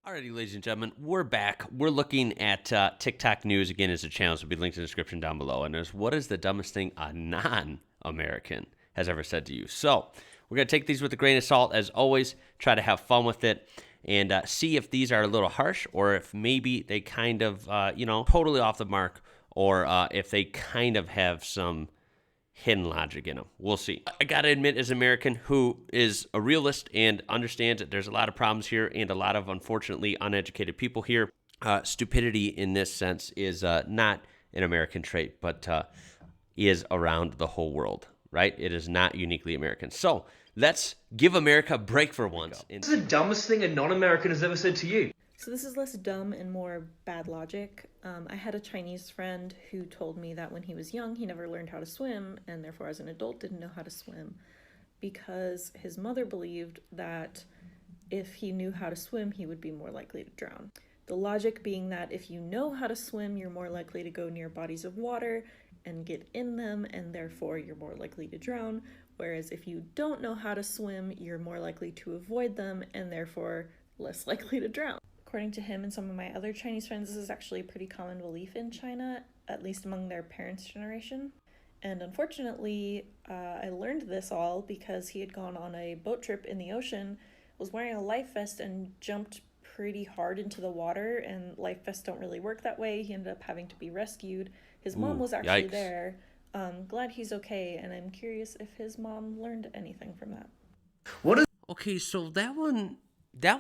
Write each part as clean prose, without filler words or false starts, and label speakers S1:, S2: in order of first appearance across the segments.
S1: Alrighty, ladies and gentlemen, we're back. We're looking at TikTok news. Again, as a channel, so will be linked in the description down below. And there's what is the dumbest thing a non-American has ever said to you? So we're going to take these with a grain of salt, as always, try to have fun with it, and see if these are a little harsh, or if maybe they kind of, totally off the mark, or if they kind of have some hidden logic in them. We'll see. I gotta admit, as an American who is a realist and understands that there's a lot of problems here and a lot of, unfortunately, uneducated people here, stupidity in this sense is not an American trait, but is around the whole world, right? It is not uniquely American. So let's give America a break for once.
S2: What's the dumbest thing a non-American has ever said to you?
S3: So this is less dumb and more bad logic. I had a Chinese friend who told me that when he was young, he never learned how to swim, and therefore as an adult didn't know how to swim, because his mother believed that if he knew how to swim, he would be more likely to drown. The logic being that if you know how to swim, you're more likely to go near bodies of water and get in them, and therefore you're more likely to drown, whereas if you don't know how to swim, you're more likely to avoid them, and therefore less likely to drown. According to him and some of my other Chinese friends, this is actually a pretty common belief in China, at least among their parents' generation. And unfortunately, I learned this all because he had gone on a boat trip in the ocean, was wearing a life vest, and jumped pretty hard into the water, and life vests don't really work that way. He ended up having to be rescued. His mom was actually
S1: yikes.
S3: there. Glad he's okay, and I'm curious if his mom learned anything from that.
S1: Okay, so that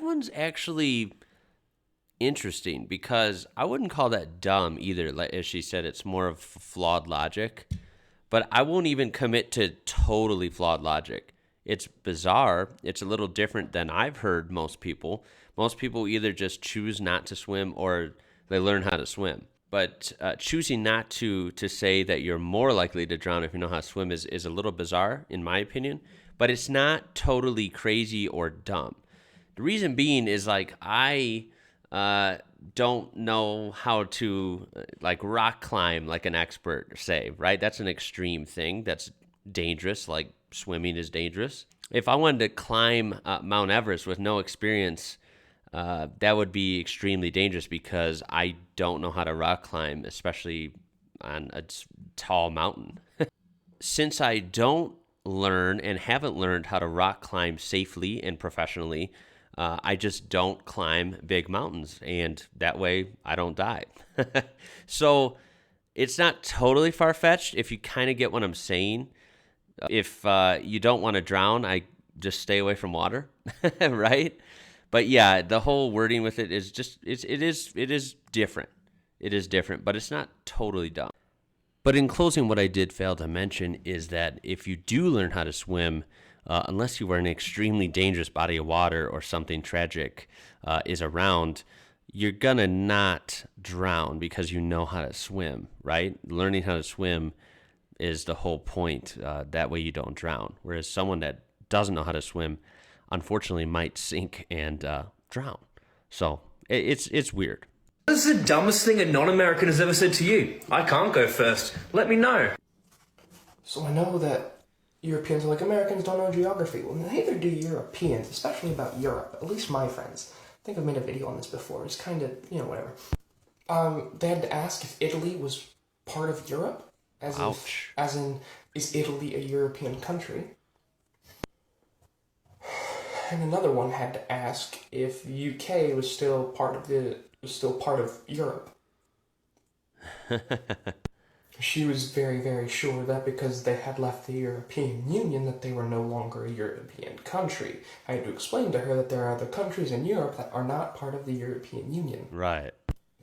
S1: one's actually interesting, because I wouldn't call that dumb either. Like, as she said, it's more of flawed logic, but I won't even commit to totally flawed logic. It's bizarre. It's a little different than I've heard most people. Most people either just choose not to swim or they learn how to swim. But choosing not to say that you're more likely to drown if you know how to swim is a little bizarre, in my opinion. But it's not totally crazy or dumb. The reason being is, like, I don't know how to rock climb like an expert, say, right? That's an extreme thing. That's dangerous. Like, swimming is dangerous. If I wanted to climb Mount Everest with no experience, that would be extremely dangerous, because I don't know how to rock climb, especially on a tall mountain. Since I don't learn and haven't learned how to rock climb safely and professionally, I just don't climb big mountains, and that way I don't die. So it's not totally far-fetched if you kind of get what I'm saying. If you don't want to drown, I just stay away from water, right? But yeah, the whole wording with it is just, it is different. It is different, but it's not totally dumb. But in closing, what I did fail to mention is that if you do learn how to swim, unless you are in an extremely dangerous body of water or something tragic is around, you're gonna not drown because you know how to swim, right? Learning how to swim is the whole point. That way you don't drown. Whereas someone that doesn't know how to swim, unfortunately, might sink and drown. So it's weird.
S2: What is the dumbest thing a non-American has ever said to you? I can't go first. Let me know.
S4: So I know that Europeans are like, Americans don't know geography. Well, neither do Europeans, especially about Europe. At least my friends. I think I've made a video on this before. It's kind of, whatever. They had to ask if Italy was part of Europe. As in, is Italy a European country? And another one had to ask if UK was still part of Europe. She was very, very sure that because they had left the European Union, that they were no longer a European country. I had to explain to her that there are other countries in Europe that are not part of the European Union.
S1: Right.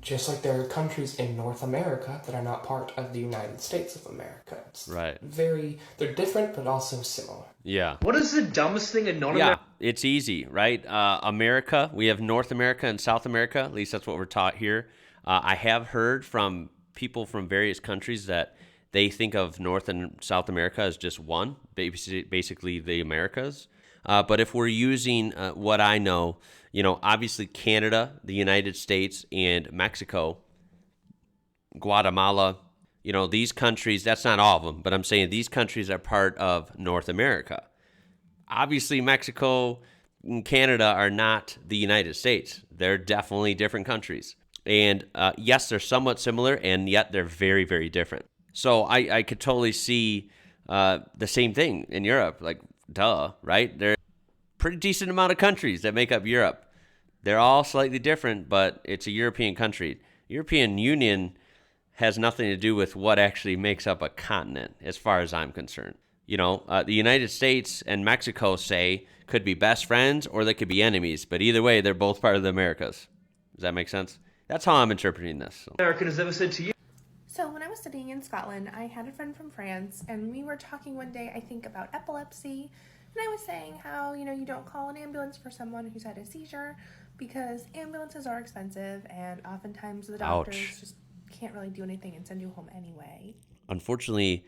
S4: Just like there are countries in North America that are not part of the United States of America.
S1: Right.
S4: They're different, but also similar.
S1: Yeah.
S2: What is the dumbest thing a non-American...
S1: Yeah, it's easy, right? America, we have North America and South America. At least that's what we're taught here. I have heard from people from various countries that they think of North and South America as just one, basically the Americas. But if we're using what I know, obviously Canada, the United States, and Mexico, Guatemala, these countries, that's not all of them, but I'm saying these countries are part of North America. Obviously Mexico, and Canada are not the United States. They're definitely different countries. And yes, they're somewhat similar, and yet they're very, very different. So I could totally see the same thing in Europe. Like, duh, right? There are a pretty decent amount of countries that make up Europe. They're all slightly different, but it's a European country. European Union has nothing to do with what actually makes up a continent, as far as I'm concerned. You know, the United States and Mexico, say, could be best friends or they could be enemies, but either way, they're both part of the Americas. Does that make sense? That's how I'm interpreting this. So.
S2: American has ever said to you?
S5: So when I was studying in Scotland, I had a friend from France, and we were talking one day, I think, about epilepsy, and I was saying how, you know, you don't call an ambulance for someone who's had a seizure because ambulances are expensive, and oftentimes the doctors just can't really do anything and send you home anyway.
S1: Unfortunately,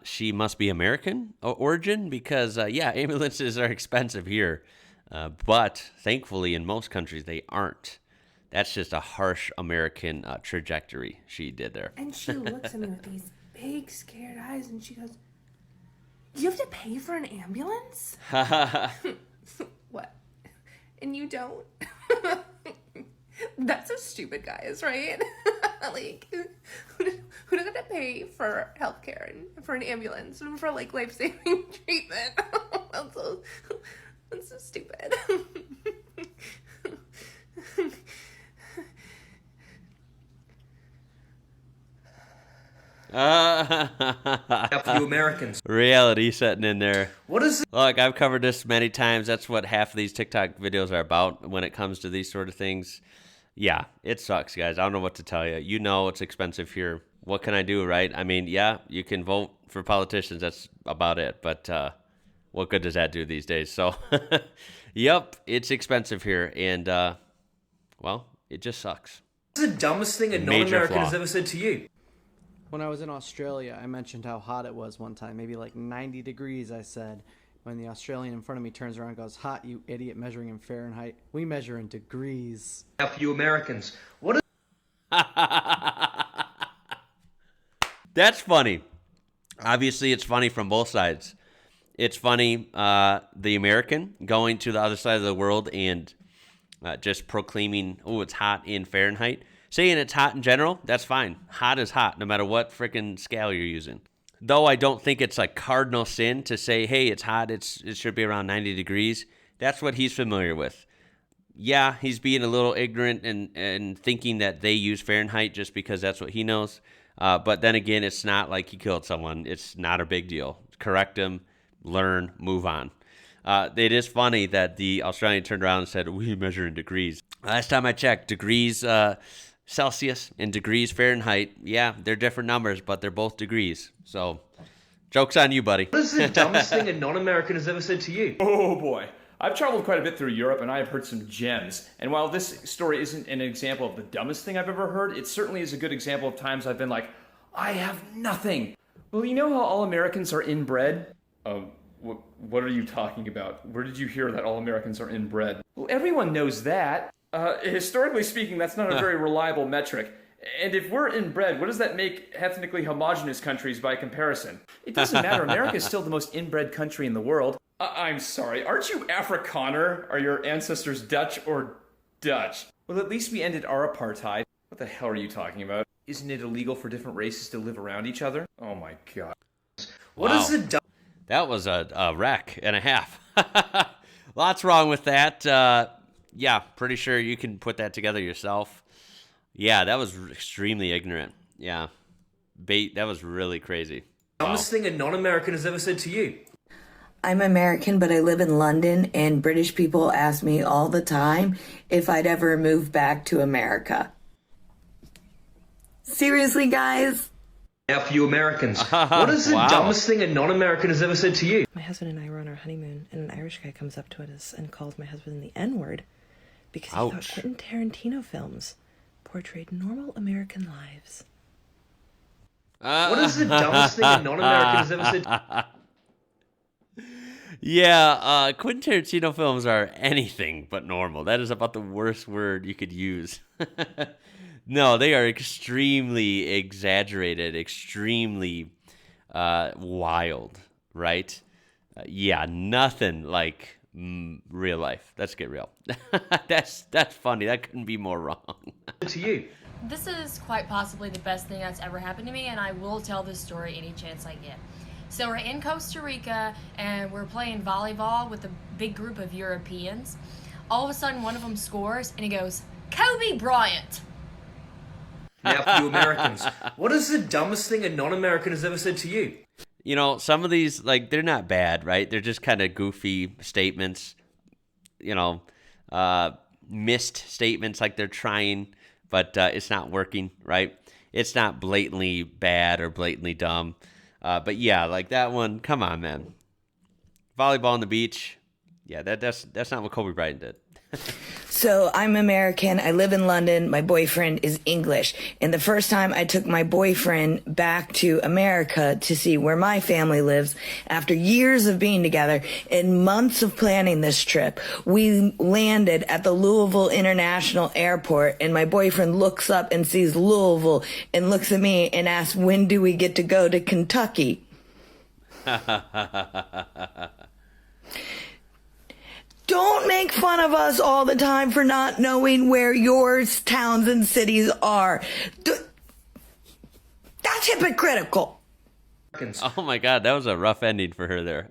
S1: she must be American origin because, yeah, ambulances are expensive here. But thankfully, in most countries, they aren't. That's just a harsh American trajectory she did there.
S5: And she looks at me with these big, scared eyes, and she goes, "Do you have to pay for an ambulance?" What? And you don't? That's so stupid, guys, right? Like, who doesn't have to pay for healthcare and for an ambulance and for, like, life-saving treatment? That's so stupid.
S2: A few Americans.
S1: Reality setting in there.
S2: What is it?
S1: Look, I've covered this many times. That's what half of these TikTok videos are about when it comes to these sort of things. Yeah, it sucks, guys. I don't know what to tell you. You know it's expensive here. What can I do, right? I mean, yeah, you can vote for politicians. That's about it. But what good does that do these days? So, yep, it's expensive here. And, well, it just sucks.
S2: What's the dumbest thing a
S1: Major
S2: non-American
S1: flaw.
S2: has ever said to you?
S6: When I was in Australia, I mentioned how hot it was one time, maybe like 90 degrees, I said. When the Australian in front of me turns around and goes, "Hot, you idiot, measuring in Fahrenheit. We measure in degrees."
S2: A few Americans. What is
S1: That's funny. Obviously, it's funny from both sides. It's funny, the American going to the other side of the world and just proclaiming, "Oh, it's hot in Fahrenheit." Saying it's hot in general, that's fine. Hot is hot, no matter what freaking scale you're using. Though I don't think it's a cardinal sin to say, "Hey, it's hot. It should be around 90 degrees." That's what he's familiar with. Yeah, he's being a little ignorant and thinking that they use Fahrenheit just because that's what he knows. But then again, it's not like he killed someone. It's not a big deal. Correct him, learn, move on. It is funny that the Australian turned around and said, "We measure in degrees." Last time I checked, degrees Celsius and degrees Fahrenheit, yeah, they're different numbers, but they're both degrees. So, joke's on you, buddy.
S2: What is the dumbest thing a non-American has ever said to you?
S7: Oh boy. I've traveled quite a bit through Europe and I have heard some gems. And while this story isn't an example of the dumbest thing I've ever heard, it certainly is a good example of times I've been like, I have nothing. Well, you know how all Americans are inbred? What are you talking about? Where did you hear that all Americans are inbred? Well, everyone knows that. Historically speaking, that's not a very reliable metric. And if we're inbred, what does that make ethnically homogenous countries by comparison? It doesn't matter. America is still the most inbred country in the world. I'm sorry. Aren't you Afrikaner? Are your ancestors Dutch or Dutch? Well, at least we ended our apartheid. What the hell are you talking about? Isn't it illegal for different races to live around each other? Oh my god.
S2: What is the dumb...
S1: That was a wreck and a half. Lots wrong with that. Yeah, pretty sure you can put that together yourself. Yeah, that was extremely ignorant. Yeah. That was really crazy.
S2: dumbest thing a non-American has ever said to you?
S8: I'm American, but I live in London, and British people ask me all the time if I'd ever move back to America. Seriously, guys?
S2: Now for you Americans, what is the dumbest thing a non-American has ever said to you?
S9: My husband and I were on our honeymoon, and an Irish guy comes up to us and calls my husband the N-word because he thought Quentin Tarantino films portrayed normal American lives.
S2: What is the dumbest thing a non-American has ever said?
S1: Yeah, Quentin Tarantino films are anything but normal. That is about the worst word you could use. No, they are extremely exaggerated, extremely wild, right? Yeah, nothing like real life. Let's get real. That's funny. That couldn't be more wrong.
S2: To you.
S10: This is quite possibly the best thing that's ever happened to me, and I will tell this story any chance I get. So we're in Costa Rica, and we're playing volleyball with a big group of Europeans. All of a sudden, one of them scores, and he goes, "Kobe Bryant!"
S2: Now for you Americans, what is the dumbest thing a non-American has ever said to you?
S1: You know, some of these, like, they're not bad, right? They're just kind of goofy statements, you know, missed statements, like they're trying, but it's not working, right? It's not blatantly bad or blatantly dumb. But yeah, like that one, come on, man. Volleyball on the beach. Yeah, that's not what Kobe Bryant did.
S8: So I'm American. I live in London. My boyfriend is English. And the first time I took my boyfriend back to America to see where my family lives, after years of being together and months of planning this trip, we landed at the Louisville International Airport, and my boyfriend looks up and sees Louisville and looks at me and asks, "When do we get to go to Kentucky?" Don't make fun of us all the time for not knowing where your towns and cities are. That's hypocritical.
S1: Oh my God, that was a rough ending for her there.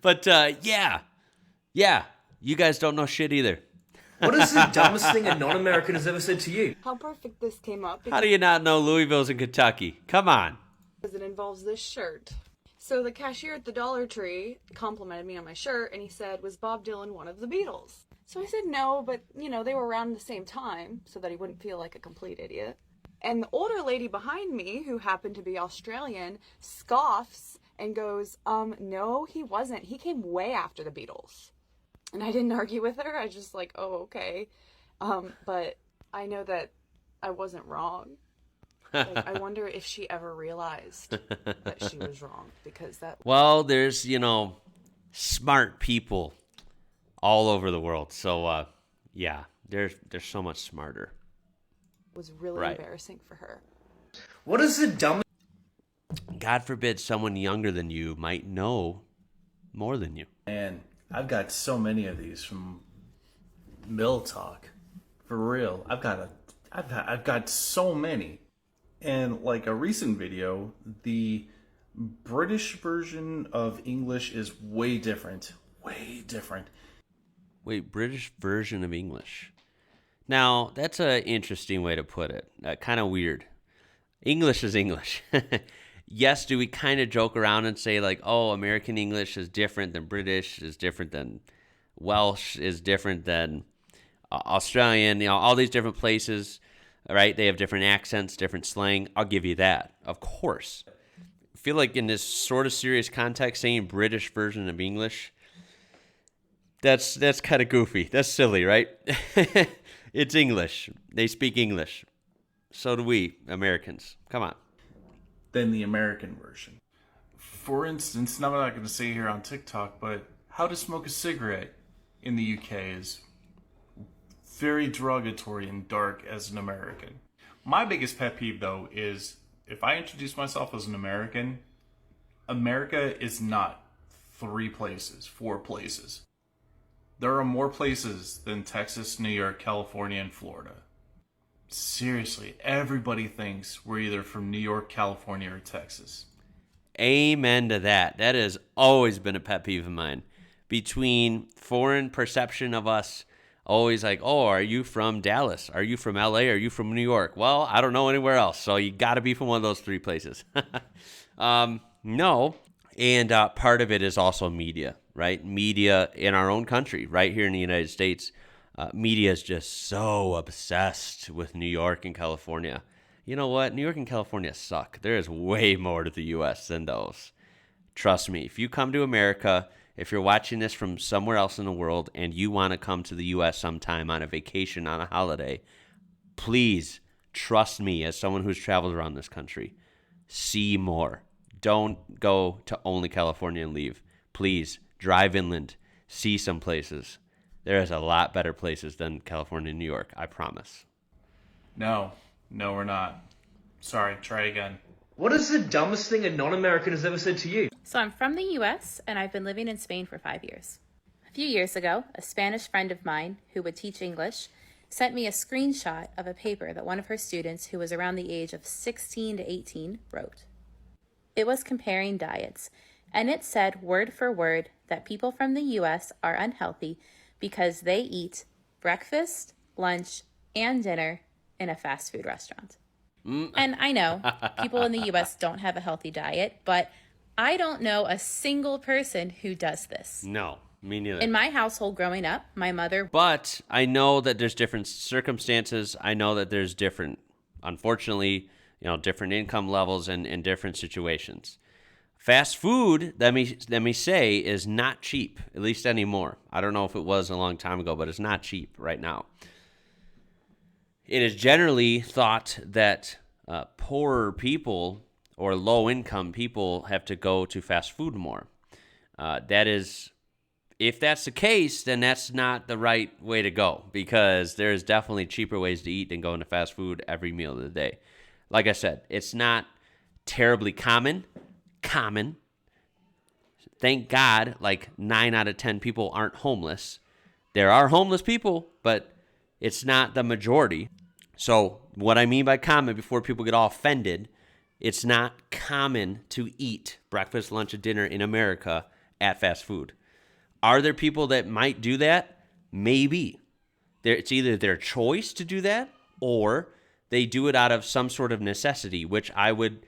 S1: But yeah, you guys don't know shit either.
S2: What is the dumbest thing a non-American has ever said to you?
S11: How perfect this came up.
S1: How do you not know Louisville's in Kentucky? Come on.
S11: Because it involves this shirt. So the cashier at the Dollar Tree complimented me on my shirt, and he said, "Was Bob Dylan one of the Beatles?" So I said no, but, you know, they were around the same time, so that he wouldn't feel like a complete idiot. And the older lady behind me, who happened to be Australian, scoffs and goes, "No, he wasn't. He came way after the Beatles." And I didn't argue with her. I was just like, "Oh, okay." But I know that I wasn't wrong. Like, I wonder if she ever realized that she was wrong, because that...
S1: Well, there's, you know, smart people all over the world. So, yeah, they're so much smarter.
S11: was really embarrassing for her.
S2: What is the dumbest...
S1: God forbid someone younger than you might know more than you.
S12: Man, I've got so many of these from Mill Talk. For real. I've got so many. And like a recent video, the British version of English is way different. Way different.
S1: Wait, British version of English. Now, that's an interesting way to put it. Kind of weird. English is English. Yes, do we kind of joke around and say like, oh, American English is different than British, is different than Welsh, is different than Australian, you know, all these different places, right? They have different accents, different slang. I'll give you that, of course. I feel like in this sort of serious context, saying British version of English, that's kind of goofy. That's silly, right? It's English. They speak English. So do we, Americans. Come on.
S12: Than the American version. For instance, now I'm not going to say here on TikTok, but how to smoke a cigarette in the UK is very derogatory and dark as an American. My biggest pet peeve, though, is if I introduce myself as an American, America is not 3 places, 4 places. There are more places than Texas, New York, California, and Florida. Seriously, everybody thinks we're either from New York, California, or Texas.
S1: Amen to that. That has always been a pet peeve of mine. Between foreign perception of us, always like, oh, are you from Dallas? Are you from LA? Are you from New York? Well, I don't know anywhere else, so you got to be from one of those 3 places. No. And part of it is also media, right? Media in our own country, right here in the United States. Media is just so obsessed with New York and California. You know what? New York and California suck. There is way more to the U.S. than those. Trust me. If you come to America, if you're watching this from somewhere else in the world and you want to come to the U.S. sometime on a vacation, on a holiday, please trust me as someone who's traveled around this country. See more. Don't go to only California and leave. Please drive inland. See some places. There is a lot better places than California and New York, I promise.
S12: No, we're not. Sorry, try again.
S2: What is the dumbest thing a non-American has ever said to you?
S13: So I'm from the US and I've been living in Spain for 5 years. few years ago, a Spanish friend of mine who would teach English sent me a screenshot of a paper that one of her students, who was around the age of 16 to 18, wrote. It was comparing diets, and it said word for word that people from the US are unhealthy because they eat breakfast, lunch, and dinner in a fast food restaurant. And I know people in the US don't have a healthy diet, but I don't know a single person who does this.
S1: No, me neither.
S13: In my household growing up, my mother...
S1: But I know that there's different circumstances. I know that there's different, unfortunately, different income levels and different situations. Fast food, let me say, is not cheap, at least anymore. I don't know if it was a long time ago, but it's not cheap right now. It is generally thought that poorer people or low-income people have to go to fast food more. If that's the case, then that's not the right way to go, because there's definitely cheaper ways to eat than going to fast food every meal of the day. Like I said, it's not terribly common. Thank God, like 9 out of 10 people aren't homeless. There are homeless people, but it's not the majority. So what I mean by common, before people get all offended, it's not common to eat breakfast, lunch, and dinner in America at fast food. Are there people that might do that? Maybe. It's either their choice to do that, or they do it out of some sort of necessity, which I would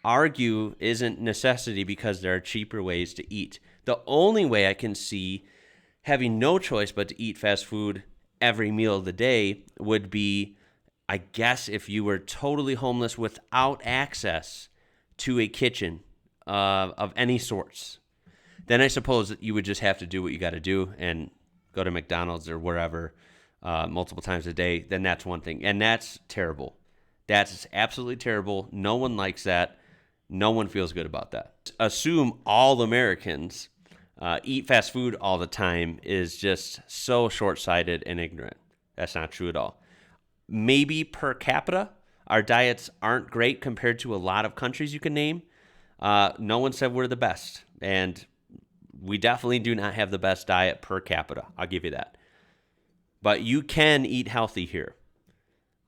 S1: argue isn't necessity, because there are cheaper ways to eat. The only way I can see having no choice but to eat fast food every meal of the day would be, I guess, if you were totally homeless without access to a kitchen of any sorts. Then I suppose that you would just have to do what you got to do and go to McDonald's or wherever multiple times a day. Then that's one thing. And that's terrible. That's absolutely terrible. No one likes that. No one feels good about that. Assume all Americans eat fast food all the time is just so short-sighted and ignorant. That's not true at all. Maybe per capita, our diets aren't great compared to a lot of countries you can name. No one said we're the best. And we definitely do not have the best diet per capita. I'll give you that. But you can eat healthy here.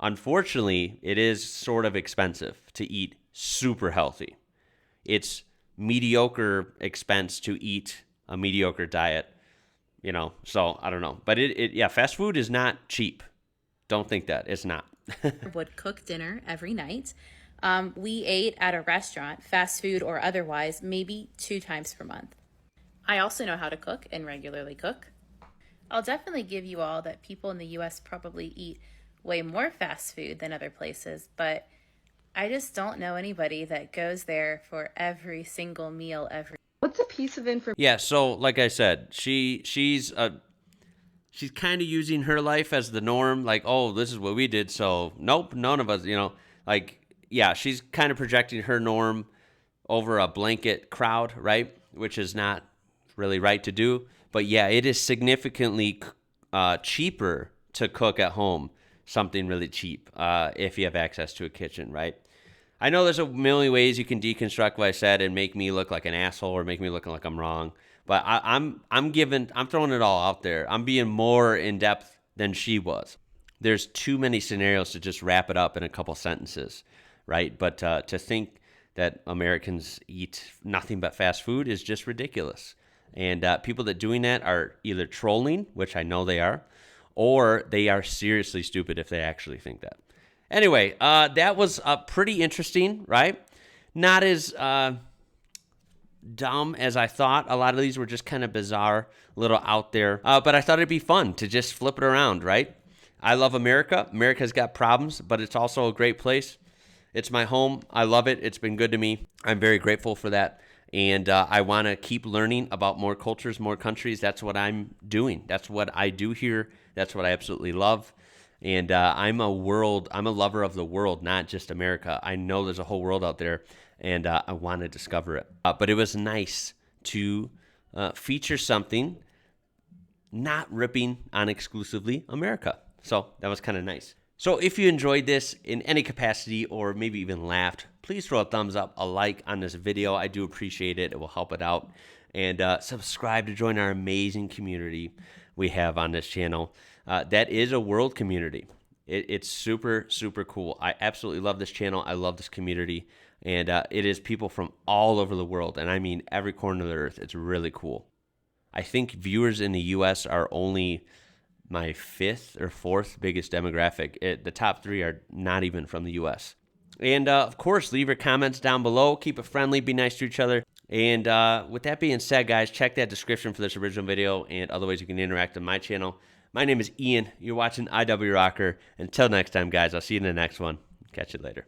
S1: Unfortunately, it is sort of expensive to eat super healthy. It's mediocre expense to eat a mediocre diet, so I don't know. But fast food is not cheap. Don't think that. It's not.
S13: would cook dinner every night. We ate at a restaurant, fast food or otherwise, maybe 2 times per month. I also know how to cook and regularly cook. I'll definitely give you all that people in the US probably eat way more fast food than other places, but I just don't know anybody that goes there for every single meal every.
S11: What's a piece of information?
S1: Yeah, so like I said, she's kind of using her life as the norm, like, oh, this is what we did, so nope, none of us, she's kind of projecting her norm over a blanket crowd, right? Which is not really right to do. But yeah, it is significantly cheaper to cook at home, something really cheap, if you have access to a kitchen, right? I know there's a million ways you can deconstruct what I said and make me look like an asshole or make me look like I'm wrong. But I'm throwing it all out there. I'm being more in depth than she was. There's too many scenarios to just wrap it up in a couple sentences, right? But to think that Americans eat nothing but fast food is just ridiculous. And people that doing that are either trolling, which I know they are, or they are seriously stupid if they actually think that. Anyway, that was pretty interesting, right? Not as dumb as I thought. A lot of these were just kind of bizarre, a little out there. But I thought it'd be fun to just flip it around, right? I love America. America's got problems, but it's also a great place. It's my home. I love it. It's been good to me. I'm very grateful for that. And I want to keep learning about more cultures, more countries. That's what I'm doing. That's what I do here. That's what I absolutely love. And I'm a lover of the world, not just America. I know there's a whole world out there, and I want to discover it. But it was nice to feature something not ripping on exclusively America. So that was kind of nice. So if you enjoyed this in any capacity or maybe even laughed, please throw a thumbs up, a like on this video. I do appreciate it. It will help it out. and subscribe to join our amazing community we have on this channel. That is a world community. It's super, super cool. I absolutely love this channel. I love this community. And it is people from all over the world. And I mean every corner of the earth. It's really cool. I think viewers in the U.S. are only my 5th or 4th biggest demographic. The top 3 are not even from the U.S. And, of course, leave your comments down below. Keep it friendly. Be nice to each other. And with that being said, guys, check that description for this original video and other ways you can interact on my channel. My name is Ian. You're watching IWrocker. Until next time, guys, I'll see you in the next one. Catch you later.